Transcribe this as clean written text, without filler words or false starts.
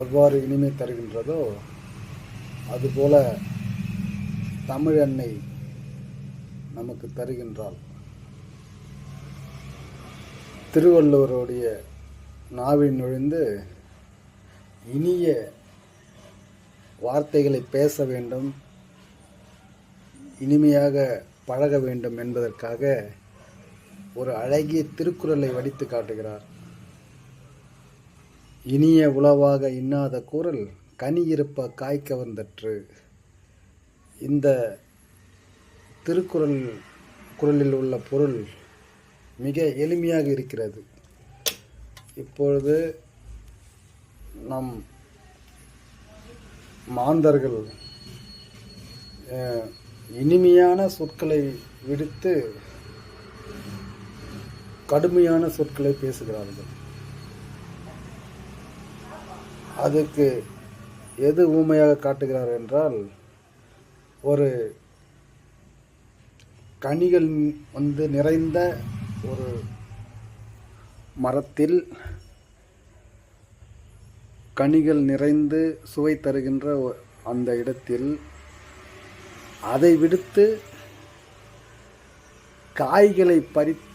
எவ்வாறு இனிமை தருகின்றதோ அதுபோல தமிழ் அன்னை நமக்கு தருகின்றாள். திருவள்ளுவருடைய நாவில் நுழைந்து இனிய வார்த்தைகளை பேச வேண்டும், இனிமையாக பழக வேண்டும் என்பதற்காக ஒரு அழகிய திருக்குறளை வடித்து காட்டுகிறார். இனிய உளவாக இன்னாத குரல் கனி இருப்ப காய் கவர்ந்தற்று. இந்த குறளில் உள்ள பொருள் மிக எளிமையாக இருக்கிறது. இப்பொழுது நம் மாந்தர்கள் இனிமையான சொற்களை விடுத்து கடுமையான சொற்களை பேசுகிறார்கள். அதுக்கு எது ஊமையாக காட்டுகிறார் என்றால், ஒரு கனிகள் நிறைந்த ஒரு மரத்தில் கனிகள் நிறைந்து சுவை தருகின்ற அந்த இடத்தில் அதை விடுத்து காய்களை பறித்து